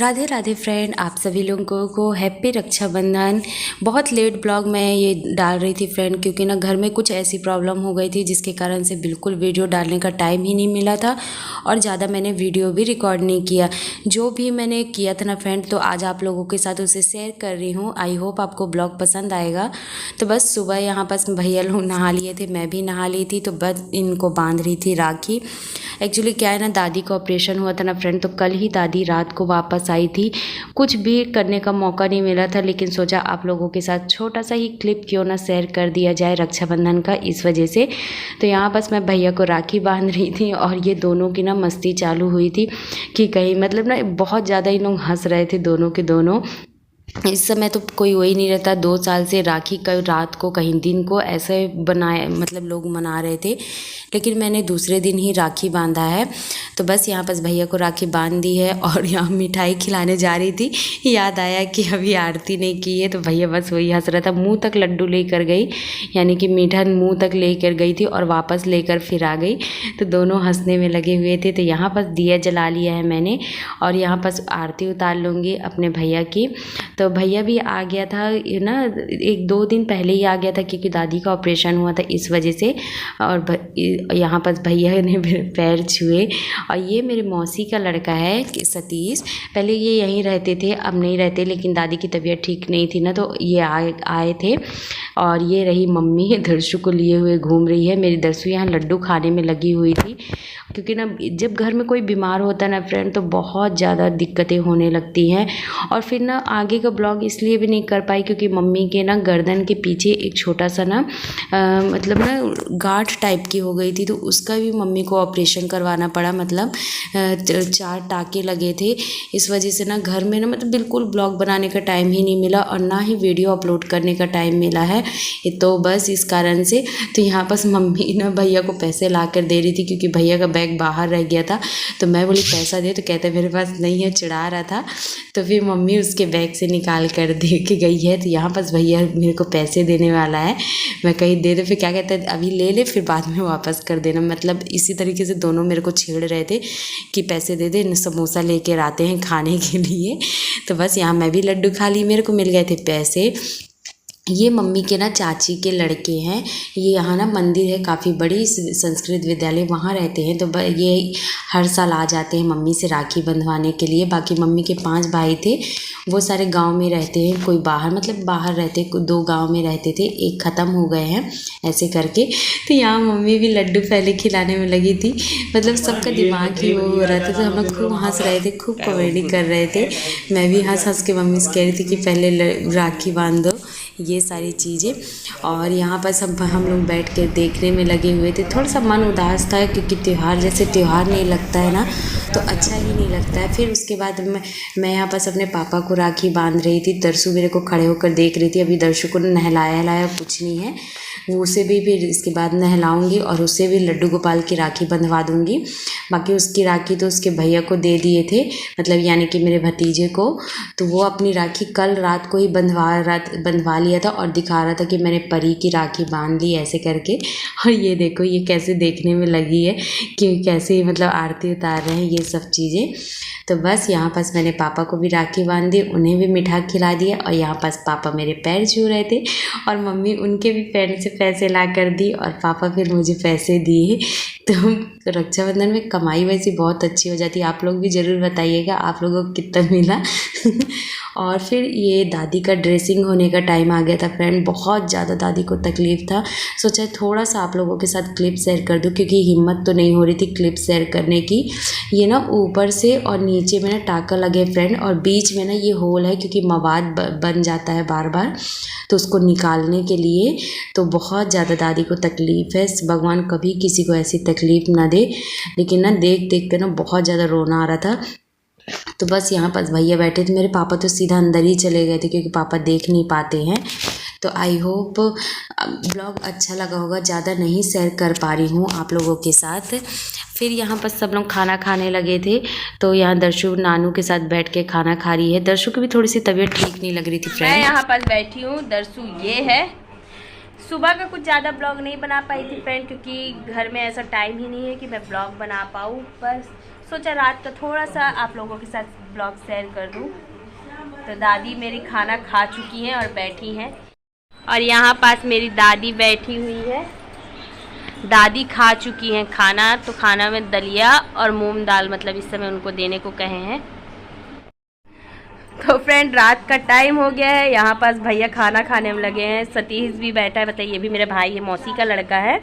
Radhe Radhe friend, आप सभी लोगों को हैप्पी रक्षाबंधन। बहुत लेट ब्लॉग मैं ये डाल रही थी फ्रेंड, क्योंकि ना घर में कुछ ऐसी प्रॉब्लम हो गई थी जिसके कारण से बिल्कुल वीडियो डालने का टाइम ही नहीं मिला था और ज़्यादा मैंने वीडियो भी रिकॉर्ड नहीं किया। जो भी मैंने किया था ना फ्रेंड, तो आज आप लोगों के साथ उसे शेयर कर रही हूँ। आई होप आपको ब्लॉग पसंद आएगा। तो बस सुबह यहाँ पास भैया लोग नहा लिए थे, मैं भी नहा ली थी, तो बस इनको बांध रही थी राखी। एक्चुअली क्या है ना, दादी का ऑपरेशन हुआ था ना फ्रेंड, तो कल ही दादी रात को वापस आई थी। कुछ भी करने का मौका नहीं मिला था, लेकिन सोचा आप लोगों के साथ छोटा सा ही क्लिप क्यों ना शेयर कर दिया जाए रक्षाबंधन का, इस वजह से। तो यहाँ बस मैं भैया को राखी बांध रही थी और ये दोनों की ना मस्ती चालू हुई थी कि कहीं मतलब ना बहुत ज़्यादा इन लोग हंस रहे थे दोनों के दोनों। इस समय तो कोई वही नहीं रहता, 2 साल से राखी कहीं रात को कहीं दिन को ऐसे बनाए मतलब लोग मना रहे थे, लेकिन मैंने दूसरे दिन ही राखी बांधा है। तो बस यहाँ पर भैया को राखी बांध दी है और यहाँ मिठाई खिलाने जा रही थी। याद आया कि अभी आरती नहीं की है, तो भैया बस वही हंस रहा था। मुंह तक लड्डू लेकर गई, यानी कि मीठा मुंह तक लेकर गई थी और वापस लेकर फिर आ गई। तो दोनों हंसने में लगे हुए थे। तो यहाँ पर दिया जला लिया है मैंने और यहाँ पर आरती उतार लूँगी अपने भैया की। तो भैया भी आ गया था ना, 1-2 दिन पहले ही आ गया था, क्योंकि दादी का ऑपरेशन हुआ था इस वजह से। और यहाँ पर भैया ने पैर छुए। और ये मेरे मौसी का लड़का है सतीश। पहले ये यहीं रहते थे, अब नहीं रहते, लेकिन दादी की तबीयत ठीक नहीं थी ना, तो ये आए थे। और ये रही मम्मी, दर्शु को लिए हुए घूम रही है। मेरी दर्शु यहाँ लड्डू खाने में लगी हुई थी, क्योंकि ना जब घर में कोई बीमार होता है ना फ्रेंड, तो बहुत ज़्यादा दिक्कतें होने लगती हैं। और फिर ना आगे का ब्लॉग इसलिए भी नहीं कर पाई, क्योंकि मम्मी के ना गर्दन के पीछे एक छोटा सा ना मतलब ना गांठ टाइप की हो गई थी, तो उसका भी मम्मी को ऑपरेशन करवाना पड़ा। मतलब 4 टाँके लगे थे। इस वजह से ना घर में ना मतलब बिल्कुल ब्लॉग बनाने का टाइम ही नहीं मिला और ना ही वीडियो अपलोड करने का टाइम मिला है। तो बस इस कारण से तो यहाँ पर मम्मी ना भैया को पैसे ला कर दे रही थी, क्योंकि भैया का बैग बाहर रह गया था। तो मैं बोली पैसा दे, तो कहते मेरे पास नहीं है, चिढ़ा रहा था। तो फिर मम्मी उसके बैग से निकाल कर दे के गई है। तो यहाँ पर भैया मेरे को पैसे देने वाला है। मैं कहीं दे दे, फिर क्या कहते हैं अभी ले ले, फिर बाद में वापस कर देना। मतलब इसी तरीके से दोनों मेरे को छेड़ रहे थे कि पैसे दे दे, समोसा लेकर आते हैं खाने के लिए। तो बस यहाँ मैं भी लड्डू खा ली, मेरे को मिल गए थे पैसे। ये मम्मी के ना चाची के लड़के हैं। ये यहाँ ना मंदिर है काफ़ी बड़ी, संस्कृत विद्यालय, वहाँ रहते हैं। तो ये हर साल आ जाते हैं मम्मी से राखी बंधवाने के लिए। बाकी मम्मी के 5 भाई थे, वो सारे गांव में रहते हैं, कोई बाहर मतलब बाहर रहते, 2 गांव में रहते थे, एक ख़त्म हो गए हैं ऐसे करके। तो यहाँ मम्मी भी लड्डू पहले खिलाने में लगी थी। मतलब सबका दिमाग ही वो हो रहा था। तो हम लोग खूब हंस रहे थे, खूब कॉमेडी कर रहे थे। मैं भी हंस हंस के मम्मी से कह रही थी कि पहले राखी बांध दो, ये सारी चीज़ें। और यहाँ पर सब हम लोग बैठ के देखने में लगे हुए थे। थोड़ा सा मन उदास था, क्योंकि त्यौहार जैसे त्यौहार नहीं लगता है ना, तो अच्छा ही नहीं लगता है। फिर उसके बाद मैं यहाँ पर अपने पापा को राखी बांध रही थी। दर्शु मेरे को खड़े होकर देख रही थी। अभी दर्शु को नहलाया कुछ नहीं है, उसे भी फिर इसके बाद नहलाऊंगी और उसे भी लड्डू गोपाल की राखी बंधवा दूंगी। बाकी उसकी राखी तो उसके भैया को दे दिए थे, मतलब यानी कि मेरे भतीजे को। तो वो अपनी राखी कल रात को ही बंधवा लिया था और दिखा रहा था कि मैंने परी की राखी बांध ली ऐसे करके। और ये देखो ये कैसे देखने में लगी है कि कैसे मतलब आरती उतार रहे हैं, ये सब चीज़ें। तो बस यहाँ पास मैंने पापा को भी राखी बांध दी, उन्हें भी मिठा खिला दिया। और यहाँ पास पापा मेरे पैर छू रहे थे और मम्मी उनके भी पैर से पैसे ला कर दी और पापा फिर मुझे पैसे दिए। तो रक्षाबंधन में कमाई वैसी बहुत अच्छी हो जाती है। आप लोग भी ज़रूर बताइएगा आप लोगों को कितना मिला। और फिर ये दादी का ड्रेसिंग होने का टाइम आ गया था फ्रेंड। बहुत ज़्यादा दादी को तकलीफ़ था। सोचा थोड़ा सा आप लोगों के साथ क्लिप शेयर कर दूँ, क्योंकि हिम्मत तो नहीं हो रही थी क्लिप शेयर करने की। ये ना ऊपर से और नीचे में ना टाँका लगे फ्रेंड, और बीच में ना ये होल है, क्योंकि मवाद बन जाता है बार बार, तो उसको निकालने के लिए। तो बहुत ज़्यादा दादी को तकलीफ़ है। भगवान कभी किसी को ऐसी तकलीफ़ ना दे। लेकिन ना देख देख कर ना बहुत ज़्यादा रोना आ रहा था। तो बस यहाँ पर भैया बैठे थे। मेरे पापा तो सीधा अंदर ही चले गए थे, क्योंकि पापा देख नहीं पाते हैं। तो आई होप ब्लॉग अच्छा लगा होगा। ज़्यादा नहीं शेयर कर पा रही हूँ आप लोगों के साथ। फिर यहाँ पर सब लोग खाना खाने लगे थे। तो यहाँ दर्शु नानू के साथ बैठ के खाना खा रही है। दर्शु की भी थोड़ी सी तबीयत ठीक नहीं लग रही थी फ्रेंड। मैं यहाँ पर बैठी हूँ, दर्शु ये है। सुबह का कुछ ज़्यादा ब्लॉग नहीं बना पाई थी फ्रेंड, क्योंकि घर में ऐसा टाइम ही नहीं है कि मैं ब्लॉग बना पाऊँ। बस सोचा रात का थोड़ा सा आप लोगों के साथ ब्लॉग शेयर कर दूँ। तो दादी मेरी खाना खा चुकी हैं और बैठी हैं, और यहाँ पास मेरी दादी बैठी हुई है। दादी खा चुकी हैं खाना, तो खाना में दलिया और मूंग दाल मतलब इस समय उनको देने को कहे हैं। तो फ्रेंड रात का टाइम हो गया है, यहाँ पास भैया खाना खाने में लगे हैं, सतीश भी बैठा है। बताइए, ये भी मेरे भाई है, मौसी का लड़का है।